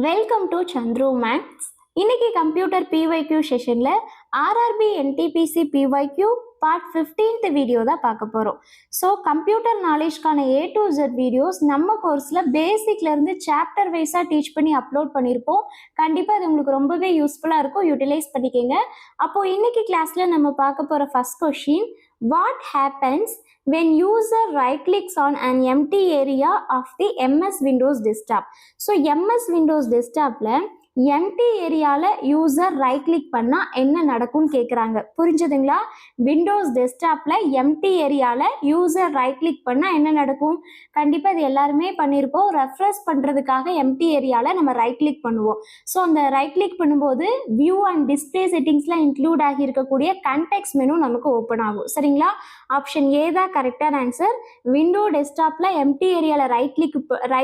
Welcome to Chandru maths. இன்னைக்கு computer PYQ செஷன்ல RRB NTPC PYQ part 15th video தான் பார்க்க போகிறோம். ஸோ கம்ப்யூட்டர் நாலேஜ்க்கான A to Z வீடியோஸ் நம்ம கோர்ஸில் பேசிக்லேருந்து சாப்டர் வைஸாக டீச் பண்ணி அப்லோட் பண்ணியிருப்போம். கண்டிப்பாக அது உங்களுக்கு ரொம்பவே யூஸ்ஃபுல்லாக இருக்கும், யூட்டிலைஸ் பண்ணிக்கோங்க. அப்போது இன்னைக்கு கிளாஸில் நம்ம பார்க்க போகிற first question, what happens when user right clicks on an empty area of the MS Windows desktop? So MS Windows desktopல எம்டி ஏரியால யூசர் ரைட் கிளிக் பண்ணா என்ன நடக்கும்னு கேட்குறாங்க. புரிஞ்சுதுங்களா? விண்டோஸ் டெஸ்க்டாப்ல எம்டி ஏரியால யூசர் ரைட் கிளிக் பண்ணா என்ன நடக்கும்? கண்டிப்பா இது எல்லாருமே பண்ணியிருப்போம். ரெஃப்ரெஷ் பண்றதுக்காக எம்டி ஏரியால நம்ம ரைட் கிளிக் பண்ணுவோம். ஸோ அந்த ரைட் கிளிக் பண்ணும்போது வியூ அண்ட் டிஸ்பிளே செட்டிங்ஸ்ல இன்க்ளூட் ஆகி இருக்கக்கூடிய கான்டெக்ஸ்ட் மெனு நமக்கு ஓப்பன் ஆகும். சரிங்களா? ஆப்ஷன் ஏ தான் கரெக்டான ஆன்சர். விண்டோ டெஸ்க்டாப்ல எம்டி ஏரியால ரைட்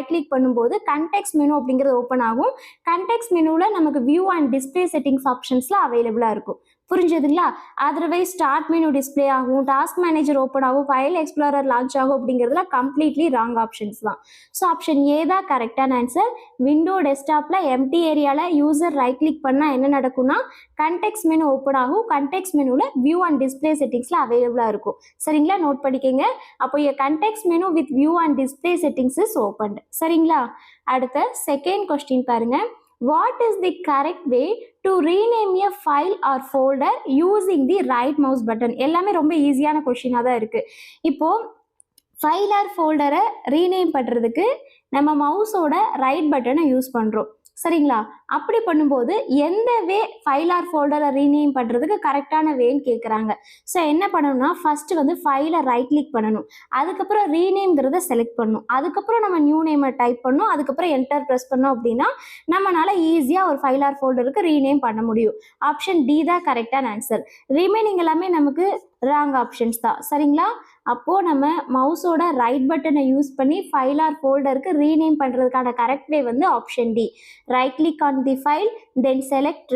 கிளிக் பண்ணும்போது கான்டெக்ஸ்ட் மெனு அப்படிங்கிறது ஓப்பன் ஆகும். கான்டெக்ஸ்ட் மெனுல நமக்கு வியூ அண்ட் டிஸ்பிளே செட்டிங்ஸ் ஆப்ஷன்ஸ்ல அவைலபிளா இருக்கும். புரிஞ்சதுங்களா? அதர்வைஸ் ஸ்டார்ட் மெனு டிஸ்பிளே ஆகும், டாஸ்க் மேனேஜர் ஓப்பன் ஆகும், ஃபைல் எக்ஸ்ப்ளோரர் லான்ச் ஆகும் அப்படிங்கிறதுல கம்ப்ளீட்லி ராங் ஆப்ஷன்ஸ் தான். ஸோ ஆப்ஷன் ஏ தான் கரெக்டான ஆன்சர். விண்டோ டெஸ்க்டாப்ல எம்டி ஏரியால யூசர் ரைட் கிளிக் பண்ணா என்ன நடக்கும்னா கான்டெக்ஸ்ட் மெனு ஓப்பன் ஆகும். கான்டெக்ஸ்ட் மெனுல வியூ அண்ட் டிஸ்பிளே செட்டிங்ஸ்ல அவைலபிளா இருக்கும். சரிங்களா? நோட் பண்ணிக்கங்க. அப்போ context menu with view and display settings is open. சரிங்களா? அடுத்த செகண்ட் கொஸ்டின் பாருங்க. What is the correct way to rename a file or folder using the right mouse button? எல்லாமே ரொம்ப ஈஸியான கொஸ்டினாக தான் இருக்குது. இப்போது ஃபைல் ஆர் ஃபோல்டரை ரீநேம் பண்ணுறதுக்கு நம்ம மவுஸோட ரைட் பட்டனை யூஸ் பண்ணுறோம். சரிங்களா? அப்படி பண்ணும்போது எந்த வே ஃபைல் ஆர் ஃபோல்டரை ரீநேம் பண்ணுறதுக்கு கரெக்டான வேன்னு கேட்குறாங்க. ஸோ என்ன பண்ணணும்னா ஃபஸ்ட்டு வந்து ஃபைலை ரைட் கிளிக் பண்ணணும், அதுக்கப்புறம் ரீநேம்ங்கிறத செலக்ட் பண்ணணும், அதுக்கப்புறம் நம்ம நியூ நேமை டைப் பண்ணணும், அதுக்கப்புறம் என்டர் ப்ரெஸ் பண்ணோம் அப்படின்னா நம்மளால் ஈஸியாக ஒரு ஃபைல் ஆர் ஃபோல்டருக்கு ரீநேம் பண்ண முடியும். ஆப்ஷன் டி தான் கரெக்டான ஆன்சர். ரிமைனிங் எல்லாமே நமக்கு ராங் ஆப்ஷன்ஸ் தான். சரிங்களா? அப்போது நம்ம மவுஸோட ரைட் பட்டனை யூஸ் பண்ணி ஃபைல் ஆர் ஃபோல்டருக்கு ரீநேம் பண்ணுறதுக்கான கரெக்ட் வே வந்து option D. Right click on the file, then select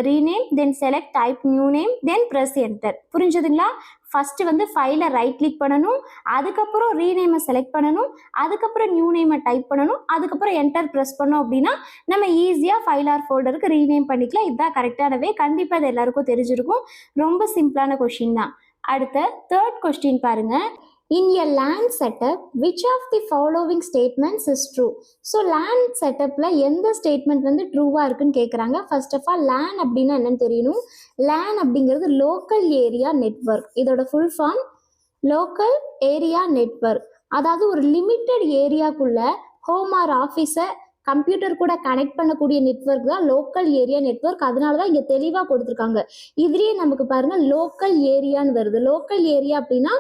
rename, then select type new name, then press enter. புரிஞ்சுதுங்களா? ஃபஸ்ட்டு வந்து ஃபைலை ரைட் கிளிக் பண்ணணும், அதுக்கப்புறம் ரீநேமை செலக்ட் பண்ணணும், அதுக்கப்புறம் நியூ நேமை டைப் பண்ணணும், அதுக்கப்புறம் என்டர் ப்ரெஸ் பண்ணோம் அப்படின்னா நம்ம ஈஸியாக ஃபைல் ஆர் ஃபோல்டருக்கு ரீநேம் பண்ணிக்கலாம். இதுதான் கரெக்டான வே. கண்டிப்பாக இது எல்லாருக்கும் தெரிஞ்சிருக்கும். ரொம்ப சிம்பிளான கொஷின் தான். அடுத்த தேர்ட் கொஸ்டின் பாருங்க. In a LAN setup, which of the following statements is true? So LAN செட்டப்பில் எந்த ஸ்டேட்மெண்ட் வந்து ட்ரூவாக இருக்குன்னு கேட்குறாங்க. ஃபர்ஸ்ட் ஆஃப் ஆல் LAN அப்படின்னா என்னன்னு தெரியணும். LAN அப்படிங்கிறது லோக்கல் ஏரியா நெட்வொர்க். இதோட full form local area network. அதாவது ஒரு லிமிட்டட் ஏரியாக்குள்ள ஹோம் ஆர் ஆஃபீஸை கம்ப்யூட்டர் கூட கனெக்ட் பண்ணக்கூடிய நெட்வொர்க் தான் லோக்கல் ஏரியா நெட்வொர்க். அதனால தான் இங்கே தெளிவாக கொடுத்துருக்காங்க. இதுலேயே நமக்கு பாருங்கள் லோக்கல் ஏரியான்னு வருது. லோக்கல் ஏரியா அப்படின்னா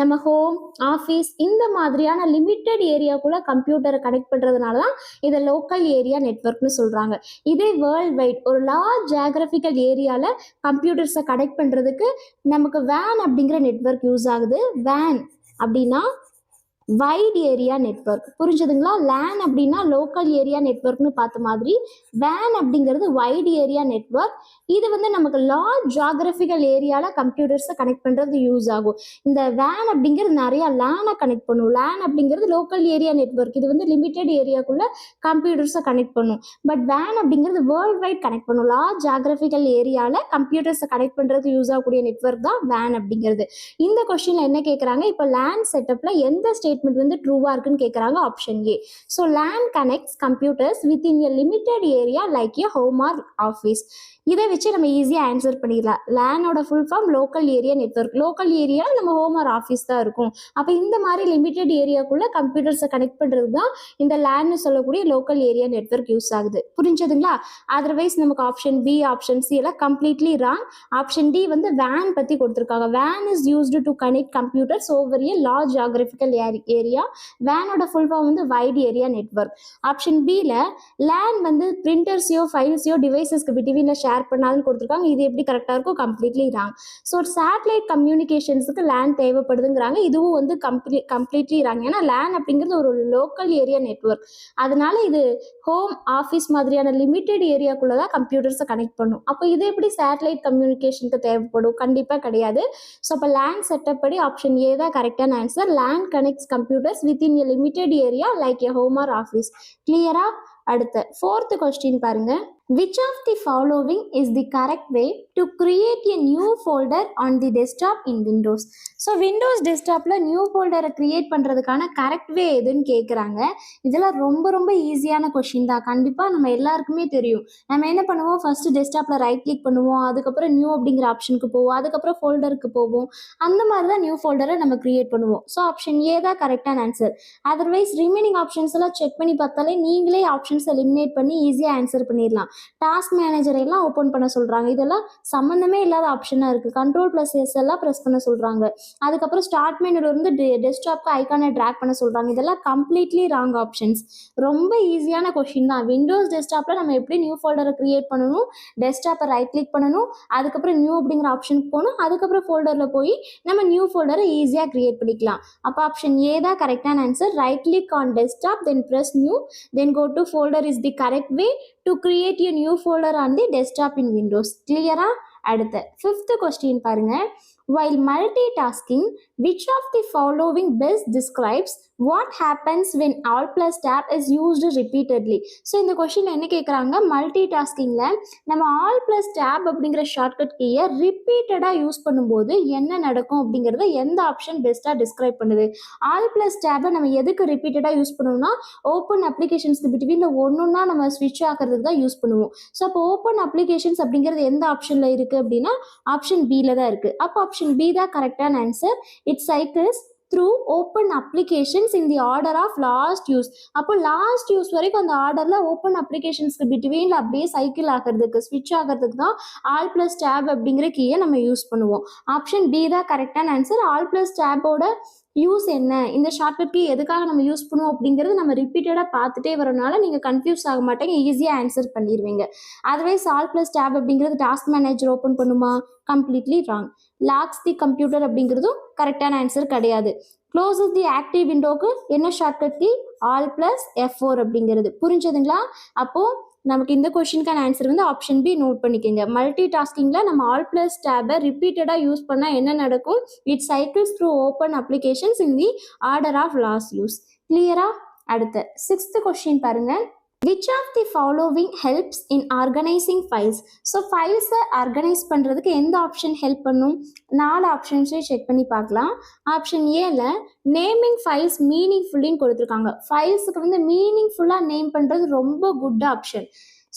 நம்ம ஹோம், ஆஃபீஸ் இந்த மாதிரியான லிமிட்டட் ஏரியாக்குள்ளே கம்ப்யூட்டரை கனெக்ட் பண்ணுறதுனால தான் இதை லோக்கல் ஏரியா நெட்வொர்க்னு சொல்கிறாங்க. இதே வேர்ல்ட் வைட் ஒரு லார்ஜ் ஜியாகிரபிக்கல் ஏரியாவில் கம்ப்யூட்டர்ஸை கனெக்ட் பண்ணுறதுக்கு நமக்கு வேன் அப்படிங்கிற நெட்வொர்க் யூஸ் ஆகுது. வேன் அப்படின்னா வைட் ஏரியா நெட்வொர்க். புரிஞ்சுதுங்களா? லேன் அப்படின்னா லோக்கல் ஏரியா நெட்வொர்க்னு பார்த்த மாதிரி வேன் அப்படிங்கிறது வைட் ஏரியா நெட்வொர்க். இது வந்து நமக்கு லார்ஜ் ஜியாகிரபிக்கல் ஏரியாவில் கம்ப்யூட்டர்ஸை கனெக்ட் பண்ணுறது யூஸ் ஆகும். இந்த வேன் அப்படிங்கிறது நிறையா லேனை கனெக்ட் பண்ணும். லேன் அப்படிங்கிறது லோக்கல் ஏரியா நெட்வொர்க். இது வந்து லிமிட்டட் ஏரியாக்குள்ளே கம்ப்யூட்டர்ஸை கனெக்ட் பண்ணும். பட் வேன் அப்படிங்கிறது வேர்ல்ட் வைட் கனெக்ட் பண்ணும். லார்ஜ் ஜியாகிரபிக்கல் ஏரியாவில் கம்ப்யூட்டர்ஸை கனெக்ட் பண்ணுறதுக்கு யூஸ் ஆகக்கூடிய நெட்வொர்க் தான் வேன் அப்படிங்கிறது. இந்த கொஸ்டினில் என்ன கேட்குறாங்க, இப்போ லேன் செட்டப்பில் எந்த ஸ்டேட்மெண்ட் வந்து ட்ரூவா இருக்குன்னு கேட்குறாங்க. Option A. So LAN connects computers within a limited area like a home or office. இதை வச்சு நம்ம ஈஸியாக ஆன்சர் பண்ணிடலாம். லேனோட full form local area network. Local area நம்ம ஹோம் ஆர் ஆஃபீஸ் தான் இருக்கும். அப்போ இந்த மாதிரி லிமிட்டட் ஏரியாக்குள்ளே கம்ப்யூட்டர்ஸை கனெக்ட் பண்ணுறது தான் இந்த லேன்னு சொல்லக்கூடிய லோக்கல் ஏரியா நெட்வொர்க் யூஸ் ஆகுது. புரிஞ்சதுங்களா? அதர்வைஸ் நமக்கு ஆப்ஷன் பி, ஆப்ஷன் சி எல்லாம் கம்ப்ளீட்லி ராங். ஆப்ஷன் டி வந்து வேன் பற்றி கொடுத்துருக்காங்க. வேன் is used to connect computers over a large geographical area. வேனோட ஃபுல் ஃபார்ம் வந்து வைட் ஏரியா நெட்வொர்க். ஆப்ஷன் பியில் லேன் வந்து பிரிண்டர்ஸையோ ஃபைல்ஸையோ டிவைசஸ்க்கு பிட்வீனில் ஷேர் பண்ணாலும் கொடுத்துருக்காங்க. இது எப்படி கரெக்டாக இருக்கும்? Completely wrong. ஸோ சேட்டலைட் கம்யூனிகேஷன்ஸுக்கு லேன் தேவைப்படுதுங்கிறாங்க. இதுவும் வந்து கம்ப்ளீட்லி ராங். ஏன்னா லேன் அப்படிங்கிறது ஒரு லோக்கல் ஏரியா நெட்வொர்க். அதனால இது ஹோம், ஆஃபீஸ் மாதிரியான லிமிட்டட் ஏரியாக்குள்ளே தான் கம்ப்யூட்டர்ஸை கனெக்ட் பண்ணும். அப்போ இது எப்படி சேட்டலைட் கம்யூனிகேஷனுக்கு தேவைப்படும்? கண்டிப்பாக கிடையாது. ஸோ அப்போ லேன் செட்டப் படி ஆப்ஷன் ஏ தான் கரெக்டான answer. LAN connects computers within a limited area like a home or office. Clear? அடுத்த fourth கொஸ்டின் பாருங்க. Which of the following is the correct way to create a new folder on the desktop in Windows? So Windows டெஸ்க்டாப்பில் new ஃபோல்டரை create பண்ணுறதுக்கான correct way எதுன்னு கேட்குறாங்க. இதெல்லாம் ரொம்ப ரொம்ப ஈஸியான கொஷின் தான். கண்டிப்பாக நம்ம எல்லாருக்குமே தெரியும். நம்ம என்ன பண்ணுவோம், ஃபஸ்ட்டு டெஸ்க்டாப்பில் ரைட் கிளிக் பண்ணுவோம், அதுக்கப்புறம் நியூ அப்படிங்கிற ஆப்ஷனுக்கு போவோம், அதுக்கப்புறம் ஃபோல்டருக்கு போவோம். அந்த மாதிரி தான் நியூ ஃபோல்டரை நம்ம க்ரியேட் பண்ணுவோம். ஸோ ஆப்ஷன் ஏ தான் கரெக்டான ஆன்சர். அதர்வைஸ் ரிமைனிங் ஆப்ஷன்ஸ் எல்லாம் செக் பண்ணி பார்த்தாலே நீங்களே ஆப்ஷன்ஸ் எலிமினேட் பண்ணி ஈஸியாக ஆன்சர் பண்ணிடலாம். டாஸ்க் மேனேஜர் எல்லாம் ஓப்பன் பண்ண சொல்கிறாங்க. இதெல்லாம் சம்மந்தமே இல்லாத ஆப்ஷனாக இருக்குது. Ctrl+S எல்லாம் ப்ரெஸ் பண்ண சொல்கிறாங்க. அதுக்கப்புறம் ஸ்டார்ட் மெனுல இருந்து டெஸ்க்டாப்க்கு ஐக்கானை ட்ராக் பண்ண சொல்கிறாங்க. இதெல்லாம் கம்ப்ளீட்லி ராங் ஆப்ஷன்ஸ். ரொம்ப ஈஸியான கொஷின் தான். விண்டோஸ் டெஸ்க்டாப்பில் நம்ம எப்படி நியூ ஃபோல்டரை க்ரியேட் பண்ணணும், டெஸ்க்டாப்பை ரைட் கிளிக் பண்ணணும், அதுக்கப்புறம் நியூ அப்படிங்கிற ஆப்ஷனுக்கு போகணும், அதுக்கப்புறம் ஃபோல்டரில் போய் நம்ம நியூ ஃபோல்டரை ஈஸியாக க்ரியேட் பண்ணிக்கலாம். அப்போ ஆப்ஷன் ஏ தான் கரெக்டான answer. Right click on desktop, then press new, then go to folder is the correct way to create a new folder on the desktop in Windows. Clear-ஆ? அடுத்த 5th கொஸ்டின் பாருங்க. While multitasking, which of the following best describes what happens when Alt plus Tab is used repeatedly? So இந்த question என்ன கேட்குறாங்க, multi டாஸ்கிங்கில் நம்ம Alt plus Tab அப்படிங்கிற shortcut கீயை ரிப்பீட்டடாக யூஸ் பண்ணும்போது என்ன நடக்கும் அப்படிங்கிறத எந்த ஆப்ஷன் பெஸ்ட்டாக டிஸ்கிரைப் பண்ணுது? Alt plus Tab நம்ம எதுக்கு ரிப்பீட்டடாக யூஸ் பண்ணுவோம்னா ஓப்பன் அப்ளிகேஷன்ஸ்க்கு பிட்வீனில் ஒன்றுன்னா நம்ம ஸ்விட்ச் ஆகிறதுக்கு தான் யூஸ் பண்ணுவோம். ஸோ அப்போ ஓப்பன் அப்ளிகேஷன்ஸ் அப்படிங்கிறது எந்த ஆப்ஷனில் இருக்குது அப்படின்னா ஆப்ஷன் பியில் தான் இருக்குது. அப்போ ஆப்ஷன் பி தான் கரெக்டான answer. It cycles through open applications in the order of last use. அப்போ லாஸ்ட் யூஸ் வரைக்கும் அந்த ஆர்டரில் ஓப்பன் அப்ளிகேஷன்ஸ்க்கு பிட்வீனில் அப்படியே சைக்கிள் ஆகிறதுக்கு ஸ்விட்ச் ஆகிறதுக்கு தான் Alt plus Tab அப்படிங்கிற கீயை நம்ம யூஸ் பண்ணுவோம். ஆப்ஷன் பி தான் கரெக்டான ஆன்சர். Alt plus Tabஓட யூஸ் என்ன, இந்த ஷார்ட்கட் கீ எதுக்காக நம்ம யூஸ் பண்ணுவோம் அப்படிங்கிறது நம்ம ரிப்பீட்டடாக பார்த்துட்டே வரனால நீங்கள் கன்ஃபியூஸ் ஆக மாட்டேங்க, ஈஸியாக ஆன்சர் பண்ணிடுவீங்க. அதர்வைஸ் Alt plus Tab அப்படிங்கிறது டாஸ்க் மேனேஜர் ஓப்பன் பண்ணுமா? Completely wrong. Locks the computer அப்படிங்கிறதும் கரெக்டான ஆன்சர் கிடையாது. க்ளோசஸ் தி ஆக்டிவ் விண்டோக்கு என்ன shortcut key? Alt plus F4 அப்படிங்கிறது. புரிஞ்சதுங்களா? அப்போது நமக்கு இந்த கொஷினுக்கான ஆன்சர் வந்து ஆப்ஷன் பி நோட் பண்ணிக்கோங்க. மல்டி டாஸ்கிங்கில் நம்ம Alt plus Tab ரிப்பீட்டடாக யூஸ் பண்ணால் என்ன நடக்கும்? It cycles through open applications in the order of last use. கிளியரா? அடுத்த 6th கொஸ்டின் பாருங்கள். Which of the following helps in organizing files? So ஃபைல்ஸை ஆர்கனைஸ் பண்ணுறதுக்கு எந்த ஆப்ஷன் ஹெல்ப் பண்ணும்? 4 ஆப்ஷன்ஸே செக் பண்ணி பார்க்கலாம். ஆப்ஷன் ஏல நேமிங் ஃபைல்ஸ் மீனிங்ஃபுல்லின்னு கொடுத்துருக்காங்க. ஃபைல்ஸுக்கு வந்து மீனிங்ஃபுல்லாக நேம் பண்ணுறது ரொம்ப குட் ஆப்ஷன்.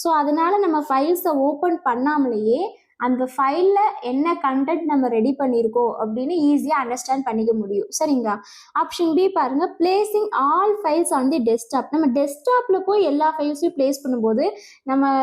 ஸோ அதனால் நம்ம ஃபைல்ஸை ஓப்பன் பண்ணாமலேயே அந்த ஃபைலில் என்ன கண்டென்ட் நம்ம ரெடி பண்ணியிருக்கோம் அப்படின்னு ஈஸியாக அண்டர்ஸ்டாண்ட் பண்ணிக்க முடியும். சரிங்களா? ஆப்ஷன் பி பாருங்கள், placing all files on the desktop. நம்ம டெஸ்க்டாப்பில் போய் எல்லா ஃபைல்ஸையும் பிளேஸ் பண்ணும்போது நம்ம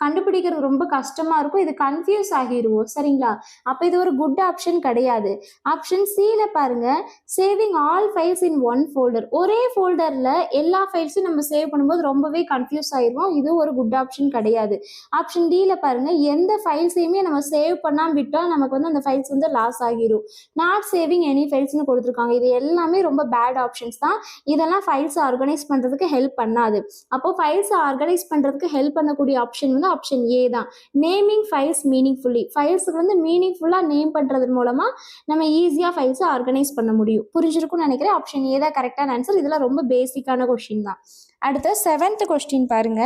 கண்டுபிடிக்கிறது ரொம்ப கஷ்டமாக இருக்கும். இது கன்ஃபியூஸ் ஆகிடுவோம். சரிங்களா? அப்போ இது ஒரு குட் ஆப்ஷன் கிடையாது. ஆப்ஷன் சியில் பாருங்கள், saving all files in one folder. ஒரே ஃபோல்டரில் எல்லா ஃபைல்ஸையும் நம்ம சேவ் பண்ணும்போது ரொம்பவே கன்ஃபியூஸ் ஆகிடுவோம். இது ஒரு குட் ஆப்ஷன் கிடையாது. ஆப்ஷன் டியில் பாருங்கள், எந்த ஃபைல்ஸையுமே நம்ம சேவ் பண்ணாமல் விட்டால் நமக்கு வந்து அந்த ஃபைல்ஸ் வந்து லாஸ் ஆகிடும். நாட் சேவிங் எனி ஃபைல்ஸ்னு கொடுத்துருக்காங்க. இது எல்லாமே ரொம்ப பேட் ஆப்ஷன்ஸ் தான். இதெல்லாம் ஃபைல்ஸை ஆர்கனைஸ் பண்ணுறதுக்கு ஹெல்ப் பண்ணாது. அப்போது ஃபைல்ஸை ஆர்கனைஸ் பண்ணுறதுக்கு ஹெல்ப் பண்ணக்கூடிய ஆப்ஷன் வந்து ஆப்ஷன் ஏ தான். Naming files மீனிங்ஃபுல்லி. ஃபைல்ஸுக்கு வந்து மீனிங்ஃபுல்லாக நேம் பண்ணுறது மூலமாக நம்ம ஈஸியாக ஃபைல்ஸை ஆர்கனைஸ் பண்ண முடியும். புரிஞ்சிருக்கும்னு நினைக்கிறேன். ஆப்ஷன் ஏ தான் கரெக்டான ஆன்சர். இதெல்லாம் ரொம்ப பேசிக்கான கொஸ்டின் தான். அடுத்த 7th கொஸ்டின் பாருங்க.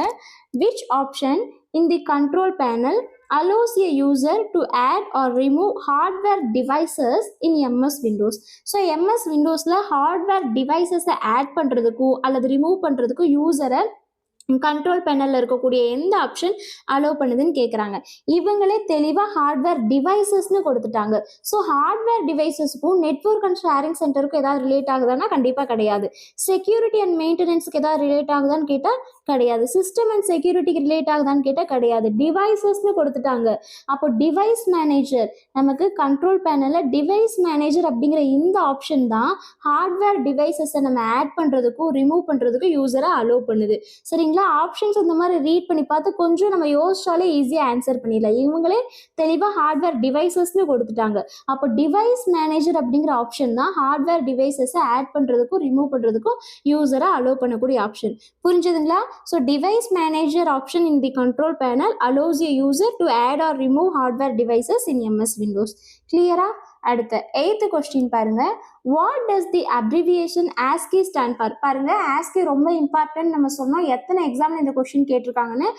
Which option in the control panel allows a user to add or remove hardware devices in MS Windows? So MS Windowஸில் ஹார்ட்வேர் டிவைசஸை ஆட் பண்ணுறதுக்கும் அல்லது ரிமூவ் பண்ணுறதுக்கும் யூசரை கண்ட்ரோல் பேனலில் இருக்கக்கூடிய எந்த ஆப்ஷன் அலோவ் பண்ணுதுன்னு கேட்குறாங்க. இவங்களே தெளிவாக ஹார்ட்வேர் டிவைசஸ்ன்னு கொடுத்துட்டாங்க. ஸோ ஹார்ட்வேர் டிவைசஸ்க்கும் நெட்வொர்க் அண்ட் ஷேரிங் சென்டருக்கும் ஏதாவது ரிலேட் ஆகுதான்னா கண்டிப்பாக கிடையாது. செக்யூரிட்டி அண்ட் மெயின்டெனன்ஸுக்கு ஏதாவது ரிலேட் ஆகுதான்னு கேட்டால் கிடையாது. சிஸ்டம் அண்ட் செக்யூரிட்டிக்கு ரிலேட் ஆகுதான்னு கேட்டால் கிடையாது. டிவைசஸ்ன்னு கொடுத்துட்டாங்க. அப்போ டிவைஸ் மேனேஜர், நமக்கு கண்ட்ரோல் பேனலில் டிவைஸ் மேனேஜர் அப்படிங்கிற இந்த ஆப்ஷன் தான் ஹார்ட்வேர் டிவைசஸை நம்ம ஆட் பண்ணுறதுக்கும் ரிமூவ் பண்ணுறதுக்கும் யூசரை அலோவ் பண்ணுது. சரிங்களா? ஆப்ஷன்ஸ் இந்த மாதிரி ரீட் பண்ணி பார்த்து கொஞ்சம் நம்ம யோசிச்சாலே ஈஸியாக ஆன்சர் பண்ணிடலாம். இவங்களே தெளிவாக ஹார்ட்வேர் டிவைசஸ்ன்னு கொடுத்துட்டாங்க. அப்போ டிவைஸ் மேனேஜர் அப்படிங்கிற ஆப்ஷன் தான் ஹார்ட்வேர் டிவைசஸை ஆட் பண்ணுறதுக்கும் ரிமூவ் பண்ணுறதுக்கும் யூசரை அலோவ் பண்ணக்கூடிய ஆப்ஷன். புரிஞ்சுதுங்களா? So device manager option in the control panel allows a user to add or remove hardware devices in MS Windows. கிளியரா? அடுத்த 8th கொஸ்டின் பாருங்க. What does the abbreviation ASCII stand for? பாருங்க, ASCII ரொம்ப important நம்ம சொன்னோம். எத்தனை எக்ஸாம்ல இந்த கொஸ்டின் கேட்டிருக்காங்கன்னு.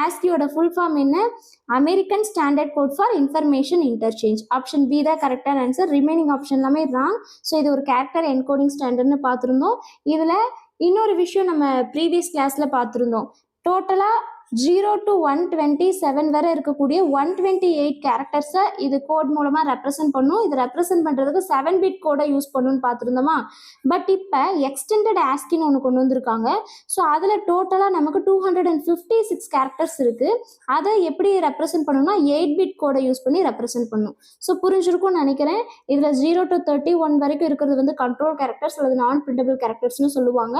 ASCIIயோட ஃபுல் ஃபார்ம் என்ன? American standard code for information interchange. Option B தான் கரெக்டான ஆன்சர். ரிமைனிங் ஆப்ஷன் எல்லாமே ராங். ஸோ இது ஒரு கேரக்டர் என்கோடிங் ஸ்டாண்டர்ட்னு பார்த்துருந்தோம். இதில் இன்னொரு விஷயம் நம்ம ப்ரீவியஸ் கிளாஸில் பார்த்துருந்தோம். டோட்டலாக 0 to 127 வரை இருக்கக்கூடிய 128 கேரக்டர்ஸை இது கோட் மூலமாக ரெப்ரசென்ட் பண்ணும். இது ரெப்ரசென்ட் பண்ணுறதுக்கு 7 பிட் கோடை யூஸ் பண்ணணும்னு பார்த்துருந்தோமா. பட் இப்போ எக்ஸ்டெண்டட் ASCIIன்னு ஒன்று கொண்டு வந்திருக்காங்க. ஸோ அதில் டோட்டலாக நமக்கு 256 கேரக்டர்ஸ் இருக்குது. அதை எப்படி ரெப்ரசென்ட் பண்ணணும்னா 8 பிட் கோடை யூஸ் பண்ணி ரெப்ரசென்ட் பண்ணணும். ஸோ புரிஞ்சிருக்கும்னு நினைக்கிறேன். இதில் 0 to 31 வரைக்கும் இருக்கிறது வந்து கண்ட்ரோல் கேரக்டர்ஸ் அல்லது நான் பிரிண்டபிள் கேரக்டர்ஸ்னு சொல்லுவாங்க.